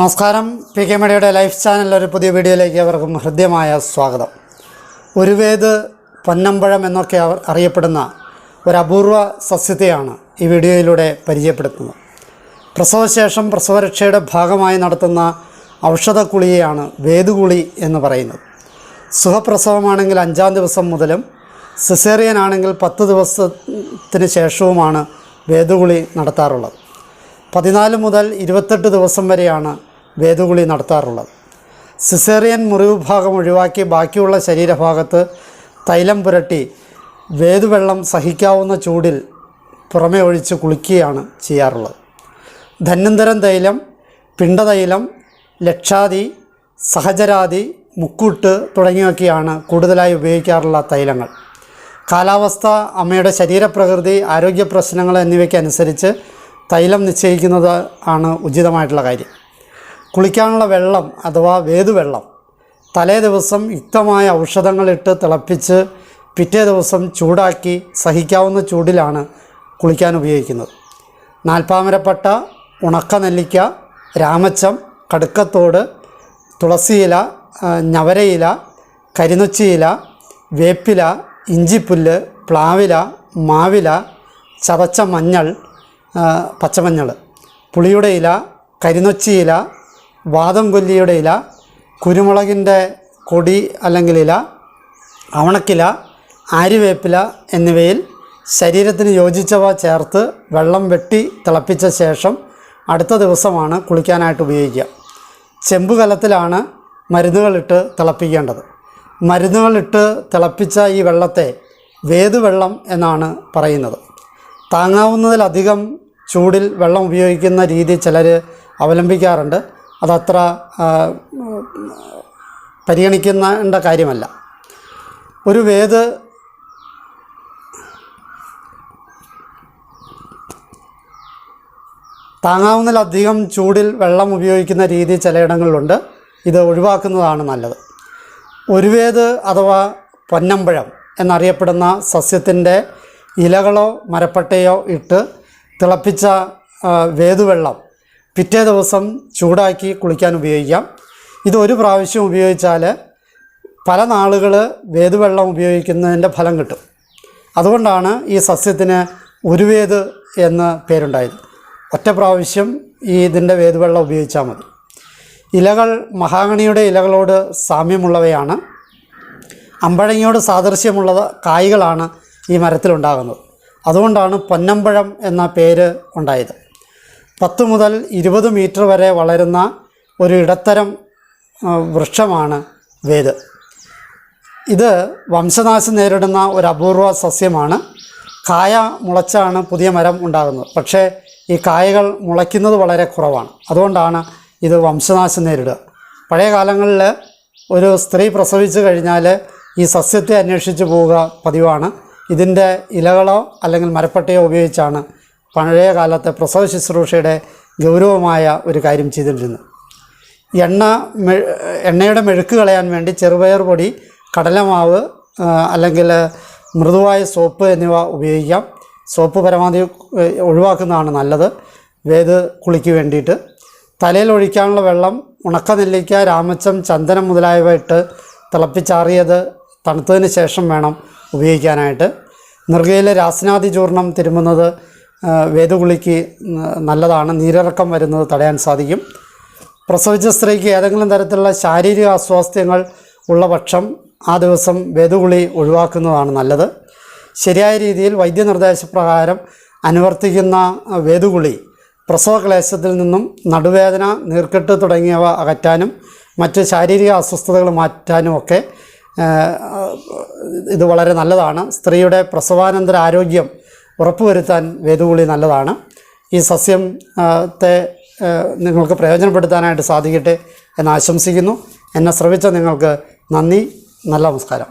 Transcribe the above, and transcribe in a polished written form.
നമസ്കാരം. P K മീഡിയയുടെ life ചാനലിൽ ഒരു പുതിയ വീഡിയോയിലേക്ക് അവർക്കും ഹൃദ്യമായ സ്വാഗതം. ഒരുവേത് പൊന്നമ്പഴം എന്നൊക്കെ അറിയപ്പെടുന്ന ഒരു അപൂർവ സസ്യത്തെയാണ് ഈ വീഡിയോയിലൂടെ പരിചയപ്പെടുത്തുന്നത്. പ്രസവശേഷം പ്രസവരക്ഷയുടെ ഭാഗമായി നടത്തുന്ന ഔഷധക്കുളിയെയാണ് വേദുകുളി എന്ന് പറയുന്നത്. സുഖപ്രസവമാണെങ്കിൽ 5-ാം ദിവസം മുതലും സിസേറിയൻ ആണെങ്കിൽ 10 ദിവസത്തിന് ശേഷവുമാണ് വേദുകുളി നടത്താറുള്ളത്. 14 മുതൽ 28 ദിവസം വരെയാണ് വേദുകുളി നടത്താറുള്ളത്. സിസേറിയൻ മുറിവ് ഭാഗം ഒഴിവാക്കി ബാക്കിയുള്ള ശരീരഭാഗത്ത് തൈലം പുരട്ടി വേദുവെള്ളം സഹിക്കാവുന്ന ചൂടിൽ പുറമെ ഒഴിച്ച് കുളിക്കുകയാണ് ചെയ്യാറുള്ളത്. ധന്വന്തരം തൈലം, പിണ്ടതൈലം, ലക്ഷാതി, സഹചരാതി, മുക്കൂട്ട് തുടങ്ങിയൊക്കെയാണ് കൂടുതലായി ഉപയോഗിക്കാറുള്ള തൈലങ്ങൾ. കാലാവസ്ഥ, അമ്മയുടെ ശരീരപ്രകൃതി, ആരോഗ്യ പ്രശ്നങ്ങൾ എന്നിവയ്ക്കനുസരിച്ച് തൈലം നിശ്ചയിക്കുന്നത് ആണ് ഉചിതമായിട്ടുള്ള കാര്യം. കുളിക്കാനുള്ള വെള്ളം അഥവാ വേദുവെള്ളം തലേ ദിവസം യുക്തമായ ഔഷധങ്ങളിട്ട് തിളപ്പിച്ച് പിറ്റേ ദിവസം ചൂടാക്കി സഹിക്കാവുന്ന ചൂടിലാണ് കുളിക്കാൻ ഉപയോഗിക്കുന്നത്. നാൽപ്പാമരപ്പട്ട, ഉണക്കനെല്ലിക്ക, രാമച്ചം, കടുക്കത്തോട്, തുളസിയില, ഞവരയില, കരിനൊച്ചിയില, വേപ്പില, ഇഞ്ചിപ്പുല്ല്, പ്ലാവില, മാവില, ചതച്ച മഞ്ഞൾ, പച്ചമഞ്ഞൾ, പുളിയുടെ ഇല, കരിനൊച്ചിയില, വാദംകൊല്ലിയുടെ ഇല, കുരുമുളകിൻ്റെ കൊടി അല്ലെങ്കിൽ ഇല, അവണക്കില, ആര്യവേപ്പില എന്നിവയിൽ ശരീരത്തിന് യോജിച്ചവ ചേർത്ത് വെള്ളം വെട്ടി തിളപ്പിച്ച ശേഷം അടുത്ത ദിവസമാണ് കുളിക്കാനായിട്ട് ഉപയോഗിക്കുക. ചെമ്പുകലത്തിലാണ് മരുന്നുകളിട്ട് തിളപ്പിക്കേണ്ടത്. മരുന്നുകളിട്ട് തിളപ്പിച്ച ഈ വെള്ളത്തെ വേദുവെള്ളം എന്നാണ് പറയുന്നത്. താങ്ങാവുന്നതിലധികം ചൂടിൽ വെള്ളം ഉപയോഗിക്കുന്ന രീതി ചിലർ അവലംബിക്കാറുണ്ട്. അതത്ര പരിഗണിക്കേണ്ട കാര്യമല്ല. ഒരു വേദ് താങ്ങാവുന്നതിലധികം ചൂടിൽ വെള്ളം ഉപയോഗിക്കുന്ന രീതി ചിലയിടങ്ങളിലുണ്ട്. ഇത് ഒഴിവാക്കുന്നതാണ് നല്ലത്. ഒരുവേത് അഥവാ പൊന്നമ്പഴം എന്നറിയപ്പെടുന്ന സസ്യത്തിൻ്റെ ഇലകളോ മരപ്പട്ടയോ ഇട്ട് തിളപ്പിച്ച വേദുവെള്ളം പിറ്റേ ദിവസം ചൂടാക്കി കുളിക്കാൻ ഉപയോഗിക്കാം. ഇത് ഒരു പ്രാവശ്യം ഉപയോഗിച്ചാൽ പല നാളുകൾ വേദുവെള്ളം ഉപയോഗിക്കുന്നതിൻ്റെ ഫലം കിട്ടും. അതുകൊണ്ടാണ് ഈ സസ്യത്തിന് ഒരുവേത് എന്ന് പേരുണ്ടായത്. ഒറ്റ പ്രാവശ്യം ഇതിൻ്റെ വേദുവെള്ളം ഉപയോഗിച്ചാൽ മതി. ഇലകൾ മഹാഗണിയുടെ ഇലകളോട് സാമ്യമുള്ളവയാണ്. അമ്പഴങ്ങയോട് സാദൃശ്യമുള്ള കായ്കളാണ് ഈ മരത്തിലുണ്ടാകുന്നത്. അതുകൊണ്ടാണ് പൊന്നമ്പഴം എന്ന പേര് ഉണ്ടായത്. 10 മുതൽ 20 മീറ്റർ വരെ വളരുന്ന ഒരു ഇടത്തരം വൃക്ഷമാണ് വേദ്. ഇത് വംശനാശം നേരിടുന്ന ഒരു അപൂർവ സസ്യമാണ്. കായ മുളച്ചാണ് പുതിയ മരം ഉണ്ടാകുന്നത്. പക്ഷേ ഈ കായകൾ മുളയ്ക്കുന്നത് വളരെ കുറവാണ്. അതുകൊണ്ടാണ് ഇത് വംശനാശം നേരിടുക. പഴയ കാലങ്ങളിൽ ഒരു സ്ത്രീ പ്രസവിച്ചു കഴിഞ്ഞാൽ ഈ സസ്യത്തെ അന്വേഷിച്ച് പോവുക പതിവാണ്. ഇതിൻ്റെ ഇലകളോ അല്ലെങ്കിൽ മരപ്പട്ടയോ ഉപയോഗിച്ചാണ് പഴയ കാലത്തെ പ്രസവ ശുശ്രൂഷയുടെ ഗൗരവമായ ഒരു കാര്യം ചെയ്തിരുന്നത്. എണ്ണയുടെ മെഴുക്ക് കളയാൻ വേണ്ടി ചെറുപയർ പൊടി, കടലമാവ് അല്ലെങ്കിൽ മൃദുവായ സോപ്പ് എന്നിവ ഉപയോഗിക്കാം. സോപ്പ് പരമാവധി ഒഴിവാക്കുന്നതാണ് നല്ലത് വേദ് കുളിക്ക് വേണ്ടിയിട്ട്. തലയിൽ ഒഴിക്കാനുള്ള വെള്ളം ഉണക്കനെല്ലിക്ക, രാമച്ചം, ചന്ദനം മുതലായവ ഇട്ട് തിളപ്പിച്ചാറിയത് തണുത്തതിന് ശേഷം വേണം ഉപയോഗിക്കാനായിട്ട്. നെറുകയിലെ രാസ്നാദി ചൂർണം തിരുമുന്നത് വേദുകുളിക്ക് നല്ലതാണ്. നീരിറക്കം വരുന്നത് തടയാൻ സാധിക്കും. പ്രസവിച്ച സ്ത്രീക്ക് ഏതെങ്കിലും തരത്തിലുള്ള ശാരീരിക അസ്വാസ്ഥ്യങ്ങൾ ഉള്ള പക്ഷം ആ ദിവസം വേദുകുളി ഒഴിവാക്കുന്നതാണ് നല്ലത്. ശരിയായ രീതിയിൽ വൈദ്യനിർദ്ദേശപ്രകാരം അനുവർത്തിക്കുന്ന വേദുകുളി പ്രസവക്ലേശത്തിൽ നിന്നും നടുവേദന, നീർക്കെട്ട് തുടങ്ങിയവ അകറ്റാനും മറ്റ് ശാരീരിക അസ്വസ്ഥതകൾ മാറ്റാനും ഒക്കെ ഇത് വളരെ നല്ലതാണ്. സ്ത്രീയുടെ പ്രസവാനന്തര ആരോഗ്യം ഉറപ്പുവരുത്താൻ വേദുകുളി നല്ലതാണ്. ഈ സസ്യത്തെ നിങ്ങൾക്ക് പ്രയോജനപ്പെടുത്താനായിട്ട് സാധിക്കട്ടെ എന്ന് ആശംസിക്കുന്നു. എന്നെ ശ്രവിച്ച നിങ്ങൾക്ക് നന്ദി. നല്ല നമസ്കാരം.